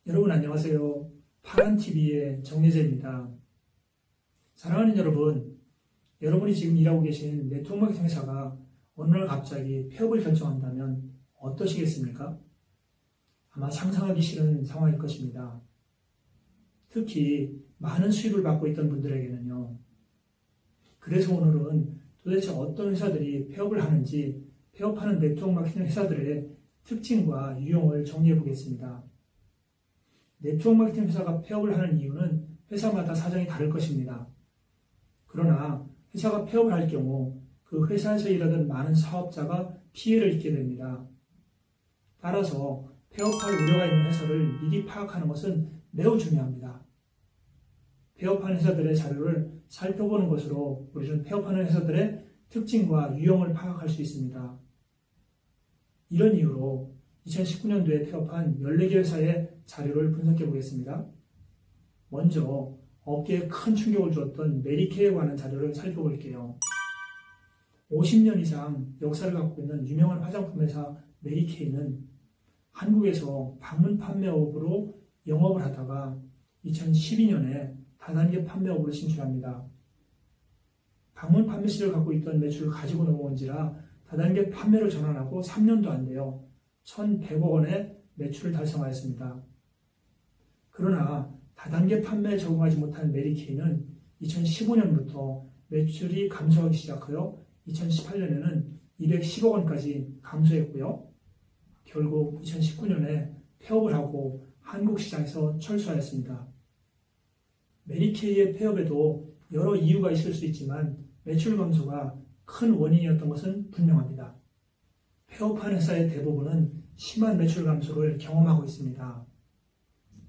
여러분 안녕하세요. 파란TV의 정예재입니다. 사랑하는 여러분, 여러분이 지금 일하고 계신 네트워크 마케팅 회사가 어느 날 갑자기 폐업을 결정한다면 어떠시겠습니까? 아마 상상하기 싫은 상황일 것입니다. 특히 많은 수입을 받고 있던 분들에게는요. 그래서 오늘은 도대체 어떤 회사들이 폐업을 하는지 폐업하는 네트워크 마케팅 회사들의 특징과 유형을 정리해 보겠습니다. 네트워크 마케팅 회사가 폐업을 하는 이유는 회사마다 사정이 다를 것입니다. 그러나 회사가 폐업을 할 경우 그 회사에서 일하던 많은 사업자가 피해를 입게 됩니다. 따라서 폐업할 우려가 있는 회사를 미리 파악하는 것은 매우 중요합니다. 폐업한 회사들의 자료를 살펴보는 것으로 우리는 폐업하는 회사들의 특징과 유형을 파악할 수 있습니다. 이런 이유로 2019년도에 폐업한 14개 회사의 자료를 분석해 보겠습니다. 먼저 업계에 큰 충격을 주었던 메리케이에 관한 자료를 살펴볼게요. 50년 이상 역사를 갖고 있는 유명한 화장품 회사 메리케이는 한국에서 방문 판매업으로 영업을 하다가 2012년에 다단계 판매업으로 진출합니다. 방문 판매 시를 갖고 있던 매출을 가지고 넘어온지라 다단계 판매로 전환하고 3년도 안 돼요. 1,100억 원의 매출을 달성하였습니다. 그러나 다단계 판매에 적응하지 못한 메리케이는 2015년부터 매출이 감소하기 시작하여 2018년에는 210억 원까지 감소했고요. 결국 2019년에 폐업을 하고 한국 시장에서 철수하였습니다. 메리케이의 폐업에도 여러 이유가 있을 수 있지만 매출 감소가 큰 원인이었던 것은 분명합니다. 폐업한 회사의 대부분은 심한 매출 감소를 경험하고 있습니다.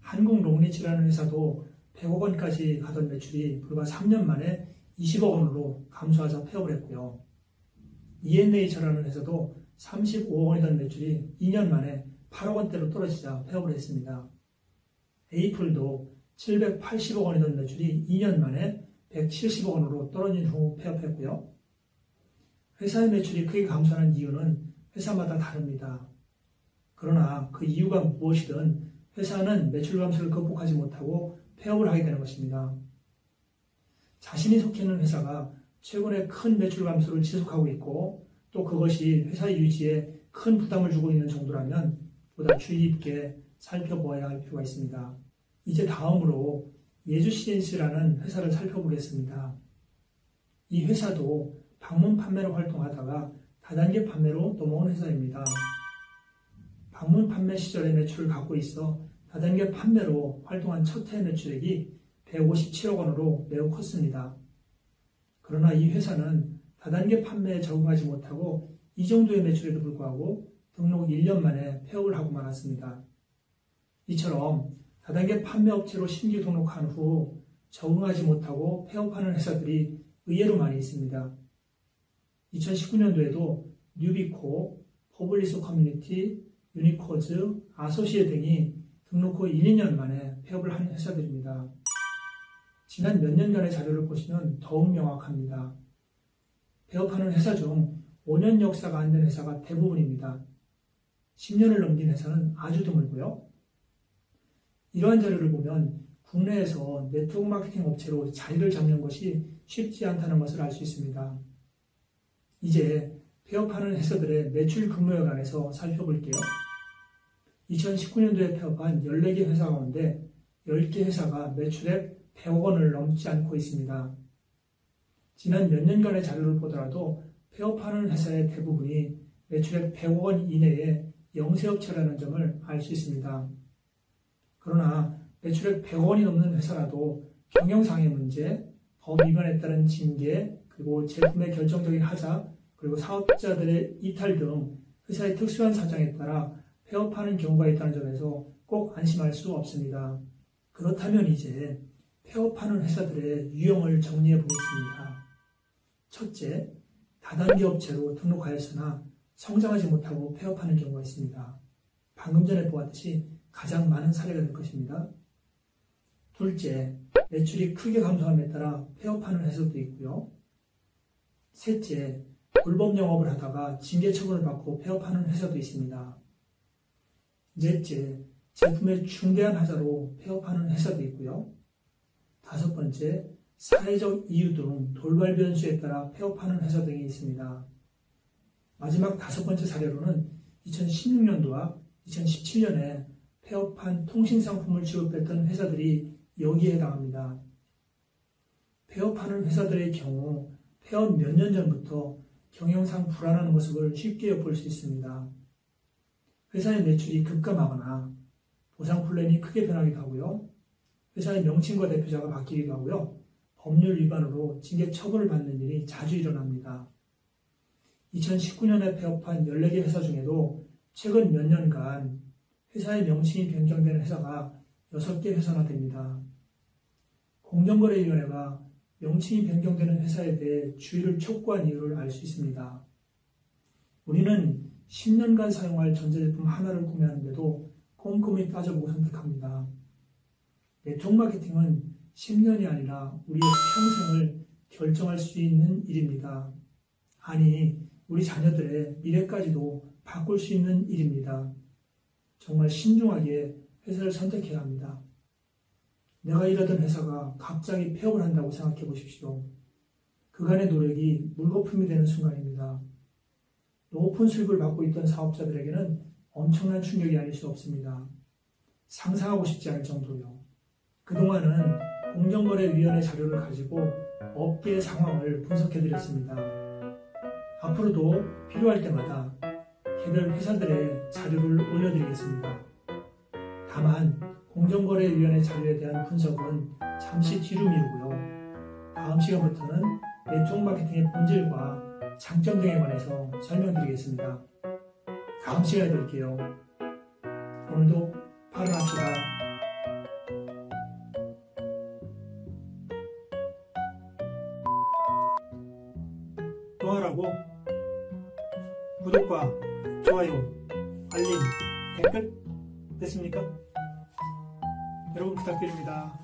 한국롱리치라는 회사도 100억 원까지 가던 매출이 불과 3년 만에 20억 원으로 감소하자 폐업을 했고요. ENH라는 회사도 35억 원이던 매출이 2년 만에 8억 원대로 떨어지자 폐업을 했습니다. 에이플도 780억 원이던 매출이 2년 만에 170억 원으로 떨어진 후 폐업했고요. 회사의 매출이 크게 감소하는 이유는 회사마다 다릅니다. 그러나 그 이유가 무엇이든 회사는 매출 감소를 극복하지 못하고 폐업을 하게 되는 것입니다. 자신이 속해 있는 회사가 최근에 큰 매출 감소를 지속하고 있고 또 그것이 회사의 유지에 큰 부담을 주고 있는 정도라면 보다 주의 깊게 살펴보아야 할 필요가 있습니다. 이제 다음으로 예주CNC라는 회사를 살펴보겠습니다. 이 회사도 방문 판매로 활동하다가 다단계 판매로 넘어온 회사입니다. 방문 판매 시절의 매출을 갖고 있어 다단계 판매로 활동한 첫 해 매출액이 157억 원으로 매우 컸습니다. 그러나 이 회사는 다단계 판매에 적응하지 못하고 이 정도의 매출에도 불구하고 등록 1년 만에 폐업을 하고 말았습니다. 이처럼 다단계 판매 업체로 신규 등록한 후 적응하지 못하고 폐업하는 회사들이 의외로 많이 있습니다. 2019년도에도 뉴비코, 포블리스 커뮤니티, 유니코즈, 아소시에 등이 등록 후 1, 2년 만에 폐업을 한 회사들입니다. 지난 몇 년간의 자료를 보시면 더욱 명확합니다. 폐업하는 회사 중 5년 역사가 안 된 회사가 대부분입니다. 10년을 넘긴 회사는 아주 드물고요. 이러한 자료를 보면 국내에서 네트워크 마케팅 업체로 자리를 잡는 것이 쉽지 않다는 것을 알 수 있습니다. 이제 폐업하는 회사들의 매출 근무여간에서 살펴볼게요. 2019년도에 폐업한 14개 회사 가운데 10개 회사가 매출액 100억 원을 넘지 않고 있습니다. 지난 몇 년간의 자료를 보더라도 폐업하는 회사의 대부분이 매출액 100억 원 이내의 영세업체라는 점을 알 수 있습니다. 그러나 매출액 100억 원이 넘는 회사라도 경영상의 문제, 법 위반에 따른 징계, 그리고 제품의 결정적인 하자, 그리고 사업자들의 이탈 등 회사의 특수한 사정에 따라 폐업하는 경우가 있다는 점에서 꼭 안심할 수 없습니다. 그렇다면 이제 폐업하는 회사들의 유형을 정리해 보겠습니다. 첫째, 다단계 업체로 등록하였으나 성장하지 못하고 폐업하는 경우가 있습니다. 방금 전에 보았듯이 가장 많은 사례가 될 것입니다. 둘째, 매출이 크게 감소함에 따라 폐업하는 회사도 있고요. 셋째, 불법 영업을 하다가 징계 처분을 받고 폐업하는 회사도 있습니다. 넷째, 제품의 중대한 하자로 폐업하는 회사도 있고요. 5번째, 사회적 이유 등 돌발 변수에 따라 폐업하는 회사 등이 있습니다. 마지막 5번째 사례로는 2016년도와 2017년에 폐업한 통신상품을 지급했던 회사들이 여기에 해당합니다. 폐업하는 회사들의 경우 폐업 몇 년 전부터 경영상 불안한 모습을 쉽게 엿볼 수 있습니다. 회사의 매출이 급감하거나 보상 플랜이 크게 변하기도 하고요. 회사의 명칭과 대표자가 바뀌기도 하고요. 법률 위반으로 징계 처벌을 받는 일이 자주 일어납니다. 2019년에 폐업한 14개 회사 중에도 최근 몇 년간 회사의 명칭이 변경되는 회사가 6개 회사나 됩니다. 공정거래위원회가 명칭이 변경되는 회사에 대해 주의를 촉구한 이유를 알 수 있습니다. 우리는 10년간 사용할 전자제품 하나를 구매하는데도 꼼꼼히 따져보고 선택합니다. 네트워크 마케팅은 10년이 아니라 우리의 평생을 결정할 수 있는 일입니다. 아니, 우리 자녀들의 미래까지도 바꿀 수 있는 일입니다. 정말 신중하게 회사를 선택해야 합니다. 내가 일하던 회사가 갑자기 폐업을 한다고 생각해 보십시오. 그간의 노력이 물거품이 되는 순간입니다. 높은 수익을 받고 있던 사업자들에게는 엄청난 충격이 아닐 수 없습니다. 상상하고 싶지 않을 정도요. 그동안은 공정거래위원회 자료를 가지고 업계의 상황을 분석해드렸습니다. 앞으로도 필요할 때마다 개별 회사들의 자료를 올려드리겠습니다. 다만 공정거래위원회 자료에 대한 분석은 잠시 뒤로 미루고요. 다음 시간부터는 네트워크 마케팅의 본질과 장점 등에 관해서 설명드리겠습니다. 다음 시간에 뵐게요. 오늘도 발언합시다. 또 하라고 구독과 좋아요, 알림, 댓글 됐습니까? 여러분 부탁드립니다.